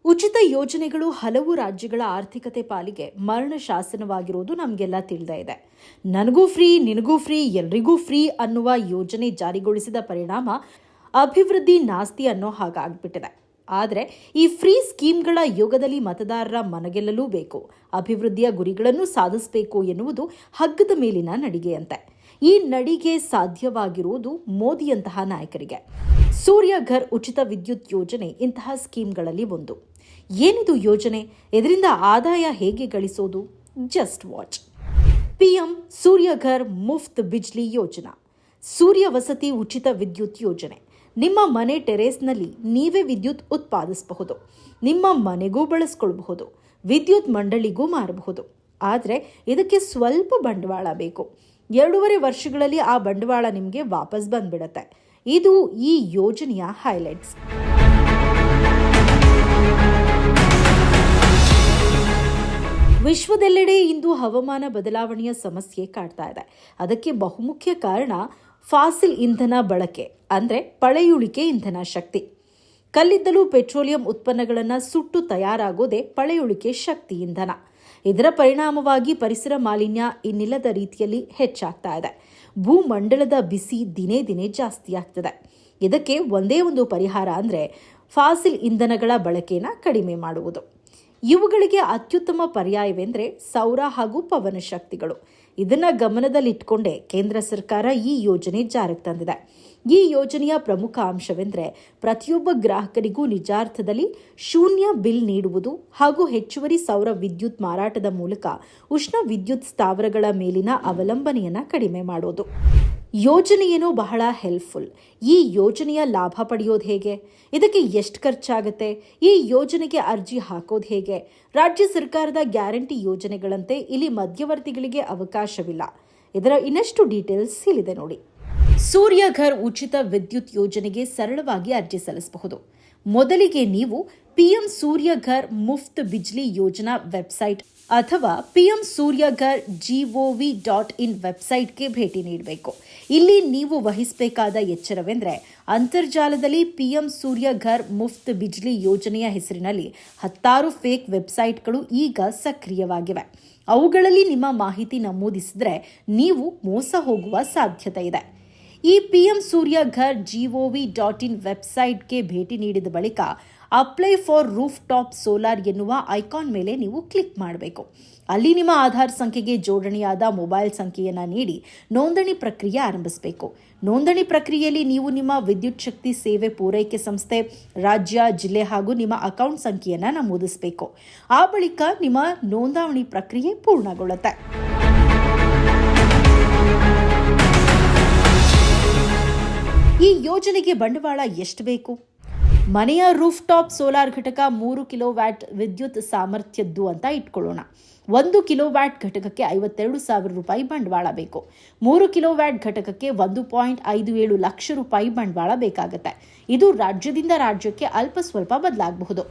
ಉಚಿತ ಯೋಜನೆಗಳು ಹಲವು ರಾಜ್ಯಗಳ ಆರ್ಥಿಕತೆ ಪಾಲಿಗೆ ಮರಣ ಶಾಸನವಾಗಿರುವುದು ನಮಗೆಲ್ಲ ತಿಳಿದೇ ಇದೆ. ನನಗೂ ಫ್ರೀ, ನಿನಗೂ ಫ್ರೀ, ಎಲ್ರಿಗೂ ಫ್ರೀ ಅನ್ನುವ ಯೋಜನೆ ಜಾರಿಗೊಳಿಸಿದ ಪರಿಣಾಮ ಅಭಿವೃದ್ಧಿ ನಾಸ್ತಿ ಅನ್ನೋ ಹಾಗಾಗ್ಬಿಟ್ಟಿದೆ. ಆದರೆ ಈ ಫ್ರೀ ಸ್ಕೀಮ್ಗಳ ಯುಗದಲ್ಲಿ ಮತದಾರರ ಮನಗೆಲ್ಲಲೂ ಬೇಕು, ಅಭಿವೃದ್ಧಿಯ ಗುರಿಗಳನ್ನು ಸಾಧಿಸಬೇಕು ಎನ್ನುವುದು ಹಗ್ಗದ ಮೇಲಿನ ನಡಿಗೆಯಂತೆ. ಈ ನಡಿಗೆ ಸಾಧ್ಯವಾಗಿರುವುದು ಮೋದಿಯಂತಹ ನಾಯಕರಿಗೆ. ಸೂರ್ಯ ಘರ್ ಉಚಿತ ವಿದ್ಯುತ್ ಯೋಜನೆ ಇಂತಹ ಸ್ಕೀಮ್ಗಳಲ್ಲಿ ಒಂದು. ಏನಿದು ಯೋಜನೆ? ಇದರಿಂದ ಆದಾಯ ಹೇಗೆ ಗಳಿಸೋದು? Just watch. ಪಿಎಂ ಸೂರ್ಯ ಘರ್ ಮುಫ್ತ್ ಬಿಜ್ಲಿ ಯೋಜನಾ, ಸೂರ್ಯ ವಸತಿ ಉಚಿತ ವಿದ್ಯುತ್ ಯೋಜನೆ. ನಿಮ್ಮ ಮನೆ ಟೆರೇಸ್ನಲ್ಲಿ ನೀವೇ ವಿದ್ಯುತ್ ಉತ್ಪಾದಿಸಬಹುದು, ನಿಮ್ಮ ಮನೆಗೂ ಬಳಸ್ಕೊಳ್ಬಹುದು, ವಿದ್ಯುತ್ ಮಂಡಳಿಗೂ ಮಾರಬಹುದು. ಆದರೆ ಇದಕ್ಕೆ ಸ್ವಲ್ಪ ಬಂಡವಾಳ ಬೇಕು. 2.5 ವರ್ಷಗಳಲ್ಲಿ ಆ ಬಂಡವಾಳ ನಿಮಗೆ ವಾಪಸ್ ಬಂದ್ಬಿಡತ್ತೆ. ಇದು ಈ ಯೋಜನೆಯ ಹೈಲೈಟ್ಸ್. ವಿಶ್ವದೆಲ್ಲೆಡೆ ಇಂದು ಹವಾಮಾನ ಬದಲಾವಣೆಯ ಸಮಸ್ಯೆ ಕಾಡ್ತಾ ಇದೆ. ಅದಕ್ಕೆ ಬಹುಮುಖ್ಯ ಕಾರಣ ಫಾಸಿಲ್ ಇಂಧನ ಬಳಕೆ, ಅಂದರೆ ಪಳೆಯುಳಿಕೆ ಇಂಧನ ಶಕ್ತಿ. ಕಲ್ಲಿದ್ದಲು, ಪೆಟ್ರೋಲಿಯಂ ಉತ್ಪನ್ನಗಳನ್ನು ಸುಟ್ಟು ತಯಾರಾಗೋದೇ ಪಳೆಯುಳಿಕೆ ಶಕ್ತಿ ಇಂಧನ. ಇದರ ಪರಿಣಾಮವಾಗಿ ಪರಿಸರ ಮಾಲಿನ್ಯ ಇನ್ನಿಲ್ಲದ ರೀತಿಯಲ್ಲಿ ಹೆಚ್ಚಾಗ್ತಾ ಇದೆ. ಭೂಮಂಡಲದ ಬಿಸಿ ದಿನೇ ದಿನೇ ಜಾಸ್ತಿ ಆಗ್ತದೆ. ಇದಕ್ಕೆ ಒಂದೇ ಒಂದು ಪರಿಹಾರ ಅಂದರೆ ಫಾಸಿಲ್ ಇಂಧನಗಳ ಬಳಕೆನ ಕಡಿಮೆ ಮಾಡುವುದು. ಇವುಗಳಿಗೆ ಅತ್ಯುತ್ತಮ ಪರ್ಯಾಯವೆಂದರೆ ಸೌರ ಹಾಗೂ ಪವನ ಶಕ್ತಿಗಳು. ಇದನ್ನು ಗಮನದಲ್ಲಿಟ್ಟುಕೊಂಡೇ ಕೇಂದ್ರ ಸರ್ಕಾರ ಈ ಯೋಜನೆ ಜಾರಿಗೆ ತಂದಿದೆ. ಈ ಯೋಜನೆಯ ಪ್ರಮುಖ ಅಂಶವೆಂದರೆ ಪ್ರತಿಯೊಬ್ಬ ಗ್ರಾಹಕರಿಗೂ ನಿಜಾರ್ಥದಲ್ಲಿ ಶೂನ್ಯ ಬಿಲ್ ನೀಡುವುದು ಹಾಗೂ ಹೆಚ್ಚುವರಿ ಸೌರ ವಿದ್ಯುತ್ ಮಾರಾಟದ ಮೂಲಕ ಉಷ್ಣ ವಿದ್ಯುತ್ ಸ್ಥಾವರಗಳ ಮೇಲಿನ ಅವಲಂಬನೆಯನ್ನು ಕಡಿಮೆ ಮಾಡೋದು. ಯೋಜನೆಯೇನೋ ಬಹಳ ಹೆಲ್ಪ್ಫುಲ್. ಈ ಯೋಜನೆಯ ಲಾಭ ಪಡೆಯೋದು ಹೇಗೆ? ಇದಕ್ಕೆ ಎಷ್ಟು ಖರ್ಚಾಗುತ್ತೆ? ಈ ಯೋಜನೆಗೆ ಅರ್ಜಿ ಹಾಕೋದು ಹೇಗೆ? ರಾಜ್ಯ ಸರ್ಕಾರದ ಗ್ಯಾರಂಟಿ ಯೋಜನೆಗಳಂತೆ ಇಲ್ಲಿ ಮಧ್ಯವರ್ತಿಗಳಿಗೆ ಅವಕಾಶವಿಲ್ಲ. ಇದರ ಇನ್ನಷ್ಟು ಡೀಟೇಲ್ಸ್ ಇಲ್ಲಿದೆ ನೋಡಿ. ಸೂರ್ಯ ಘರ್ ಉಚಿತ ವಿದ್ಯುತ್ ಯೋಜನೆಗೆ ಸರಳವಾಗಿ ಅರ್ಜಿ ಸಲ್ಲಿಸಬಹುದು. ಮೊದಲಿಗೆ ನೀವು ಪಿಎಂ ಸೂರ್ಯ ಘರ್ ಮುಫ್ತ್ ಬಿಜ್ಲಿ ಯೋಜನಾ ವೆಬ್ಸೈಟ್ ಅಥವಾ ಪಿಎಂ ಸೂರ್ಯ ಘರ್ GOV.in ವೆಬ್ಸೈಟ್ಗೆ ಭೇಟಿ ನೀಡಬೇಕು. ಇಲ್ಲಿ ನೀವು ವಹಿಸಬೇಕಾದ ಎಚ್ಚರವೆಂದರೆ ಅಂತರ್ಜಾಲದಲ್ಲಿ ಪಿಎಂ ಸೂರ್ಯ ಘರ್ ಮುಫ್ತ್ ಬಿಜ್ಲಿ ಯೋಜನೆಯ ಹೆಸರಿನಲ್ಲಿ 10 ಫೇಕ್ ವೆಬ್ಸೈಟ್ಗಳು ಈಗ ಸಕ್ರಿಯವಾಗಿವೆ. ಅವುಗಳಲ್ಲಿ ನಿಮ್ಮ ಮಾಹಿತಿ ನಮೂದಿಸಿದರೆ ನೀವು ಮೋಸ ಹೋಗುವ ಸಾಧ್ಯತೆ ಇದೆ. ಈ ಪಿಎಂ ಸೂರ್ಯ ಘರ್ GOV.in ವೆಬ್ಸೈಟ್ಗೆ ಭೇಟಿ ನೀಡಿದ ಬಳಿಕ apply for roof top solar ಎನ್ನುವ ಐಕಾನ್ ಮೇಲೆ ನೀವು ಕ್ಲಿಕ್ ಮಾಡಬೇಕು. ಅಲ್ಲಿ ನಿಮ್ಮ ಆಧಾರ್ ಸಂಖ್ಯೆಗೆ ಜೋಡಣೆಯಾದ ಮೊಬೈಲ್ ಸಂಖ್ಯೆಯನ್ನು ನೀಡಿ ನೋಂದಣಿ ಪ್ರಕ್ರಿಯೆ ಆರಂಭಿಸಬೇಕು. ನೋಂದಣಿ ಪ್ರಕ್ರಿಯೆಯಲ್ಲಿ ನೀವು ನಿಮ್ಮ ವಿದ್ಯುತ್ ಶಕ್ತಿ ಸೇವೆ ಪೂರೈಕೆ ಸಂಸ್ಥೆ, ರಾಜ್ಯ, ಜಿಲ್ಲೆ ಹಾಗೂ ನಿಮ್ಮ ಅಕೌಂಟ್ ಸಂಖ್ಯೆಯನ್ನು ನಮೂದಿಸಬೇಕು. ಆ ಬಳಿಕ ನಿಮ್ಮ ನೋಂದಣಿ ಪ್ರಕ್ರಿಯೆ ಪೂರ್ಣಗೊಳ್ಳುತ್ತೆ. ಈ ಯೋಜನೆಗೆ ಬಂಡವಾಳ ಎಷ್ಟು ಬೇಕು? ಮನೆಯ ರೂಫ್ ಟಾಪ್ ಸೋಲಾರ್ ಘಟಕ 3 ಕಿಲೋವ್ಯಾಟ್ ವಿದ್ಯುತ್ ಸಾಮರ್ಥ್ಯದ್ದು ಅಂತ ಇಟ್ಕೊಳ್ಳೋಣ. 1 ಕಿಲೋವ್ಯಾಟ್ ಘಟಕಕ್ಕೆ 52,000 ರೂಪಾಯಿ ಬಂಡವಾಳ ಬೇಕು. 3 ಕಿಲೋವ್ಯಾಟ್ ಘಟಕಕ್ಕೆ 1.57 ಲಕ್ಷ ರೂಪಾಯಿ ಬಂಡವಾಳ ಬೇಕಾಗುತ್ತೆ. ಇದು ರಾಜ್ಯದಿಂದ ರಾಜ್ಯಕ್ಕೆ ಅಲ್ಪ ಸ್ವಲ್ಪ ಬದಲಾಗಬಹುದು.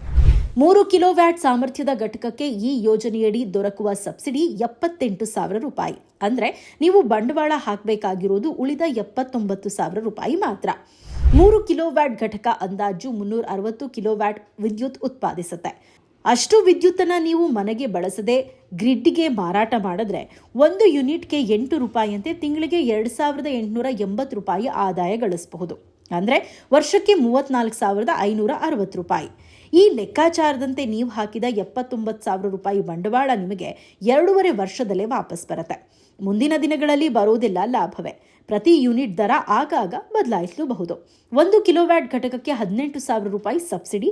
3 ಕಿಲೋವ್ಯಾಟ್ ಸಾಮರ್ಥ್ಯದ ಘಟಕಕ್ಕೆ ಈ ಯೋಜನೆಯಡಿ ದೊರಕುವ ಸಬ್ಸಿಡಿ 78,000 ರೂಪಾಯಿ. ಅಂದರೆ ನೀವು ಬಂಡವಾಳ ಹಾಕಬೇಕಾಗಿರೋದು ಉಳಿದ 79,000 ರೂಪಾಯಿ ಮಾತ್ರ. 3 ಕಿಲೋವ್ಯಾಟ್ ಘಟಕ ಅಂದಾಜು 360 ಕಿಲೋವ್ಯಾಟ್ ವಿದ್ಯುತ್ ಉತ್ಪಾದಿಸುತ್ತೆ. ಅಷ್ಟು ವಿದ್ಯುತ್ತನ್ನು ನೀವು ಮನೆಗೆ ಬಳಸದೆ ಗ್ರಿಡ್ಗೆ ಮಾರಾಟ ಮಾಡಿದ್ರೆ 1 ಯೂನಿಟ್ಗೆ 8 ರೂಪಾಯಿಯಂತೆ ತಿಂಗಳಿಗೆ 2,880 ರೂಪಾಯಿ ಆದಾಯ ಗಳಿಸಬಹುದು. ಅಂದರೆ ವರ್ಷಕ್ಕೆ 34,560 ರೂಪಾಯಿ. ಈ ಲೆಕ್ಕಾಚಾರದಂತೆ ನೀವು ಹಾಕಿದ 79,000 ರೂಪಾಯಿ ಬಂಡವಾಳ ನಿಮಗೆ 2.5 ವರ್ಷದಲ್ಲೇ ವಾಪಸ್ ಬರುತ್ತೆ. ಮುಂದಿನ ದಿನಗಳಲ್ಲಿ ಬರೋದೆಲ್ಲ ಲಾಭವೇ. ಪ್ರತಿ ಯೂನಿಟ್ ದರ ಆಗಾಗ ಬದಲಾಯಿಸಲೂಬಹುದು. 1 ಕಿಲೋವ್ಯಾಟ್ ಘಟಕಕ್ಕೆ 18,000 ರೂಪಾಯಿ ಸಬ್ಸಿಡಿ,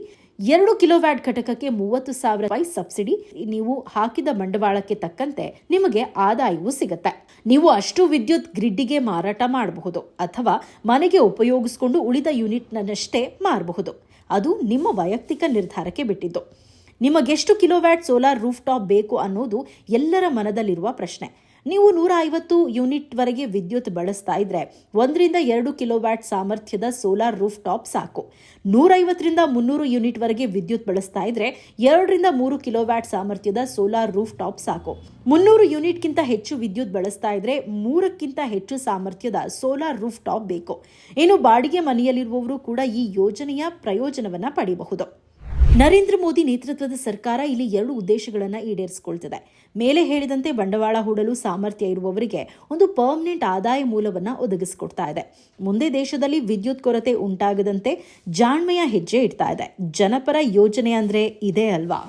2 ಕಿಲೋವ್ಯಾಟ್ ಘಟಕಕ್ಕೆ 30,000 ರೂಪಾಯಿ ಸಬ್ಸಿಡಿ. ನೀವು ಹಾಕಿದ ಬಂಡವಾಳಕ್ಕೆ ತಕ್ಕಂತೆ ನಿಮಗೆ ಆದಾಯವೂ ಸಿಗುತ್ತೆ. ನೀವು ಅಷ್ಟು ವಿದ್ಯುತ್ ಗ್ರಿಡ್ಗೆ ಮಾರಾಟ ಮಾಡಬಹುದು ಅಥವಾ ಮನೆಗೆ ಉಪಯೋಗಿಸಿಕೊಂಡು ಉಳಿದ ಯೂನಿಟ್ನಷ್ಟೇ ಮಾರಬಹುದು. ಅದು ನಿಮ್ಮ ವೈಯಕ್ತಿಕ ನಿರ್ಧಾರಕ್ಕೆ ಬಿಟ್ಟಿದ್ದು. ನಿಮಗೆಷ್ಟು ಕಿಲೋವ್ಯಾಟ್ ಸೋಲಾರ್ ರೂಫ್ ಟಾಪ್ ಬೇಕು ಅನ್ನೋದು ಎಲ್ಲರ ಮನದಲ್ಲಿರುವ ಪ್ರಶ್ನೆ. ನೀವು 150 ಯೂನಿಟ್ವರೆಗೆ ವಿದ್ಯುತ್ ಬಳಸ್ತಾ ಇದ್ರೆ 1-2 ಕಿಲೋವ್ಯಾಟ್ ಸಾಮರ್ಥ್ಯದ ಸೋಲಾರ್ ರೂಫ್ ಟಾಪ್ ಸಾಕು. 150 300 ಯೂನಿಟ್ವರೆಗೆ ವಿದ್ಯುತ್ ಬಳಸ್ತಾ ಇದ್ರೆ 2-3 ಕಿಲೋವ್ಯಾಟ್ ಸಾಮರ್ಥ್ಯದ ಸೋಲಾರ್ ರೂಫ್ ಟಾಪ್ ಸಾಕು. 300 ಯೂನಿಟ್ಗಿಂತ ಹೆಚ್ಚು ವಿದ್ಯುತ್ ಬಳಸ್ತಾ ಇದ್ರೆ 3ಕ್ಕಿಂತ ಹೆಚ್ಚು ಸಾಮರ್ಥ್ಯದ ಸೋಲಾರ್ ರೂಫ್ ಟಾಪ್ ಬೇಕು. ಇನ್ನು ಬಾಡಿಗೆ ಮನೆಯಲ್ಲಿರುವವರು ಕೂಡ ಈ ಯೋಜನೆಯ ಪ್ರಯೋಜನವನ್ನು ಪಡೆಯಬಹುದು. ನರೇಂದ್ರ ಮೋದಿ ನೇತೃತ್ವದ ಸರ್ಕಾರ ಇಲ್ಲಿ 2 ಉದ್ದೇಶಗಳನ್ನು ಈಡೇರಿಸಿಕೊಳ್ತಿದೆ. ಮೇಲೆ ಹೇಳಿದಂತೆ ಬಂಡವಾಳ ಹೂಡಲು ಸಾಮರ್ಥ್ಯ ಇರುವವರಿಗೆ ಒಂದು ಪರ್ಮನೆಂಟ್ ಆದಾಯ ಮೂಲವನ್ನು ಒದಗಿಸಿಕೊಡ್ತಾ ಇದೆ. ಮುಂದೆ ದೇಶದಲ್ಲಿ ವಿದ್ಯುತ್ ಕೊರತೆ ಉಂಟಾಗದಂತೆ ಜಾಣ್ಮೆಯ ಹೆಜ್ಜೆ ಇಡ್ತಾ ಇದೆ. ಜನಪರ ಯೋಜನೆ ಅಂದ್ರೆ ಇದೇ ಅಲ್ವಾ?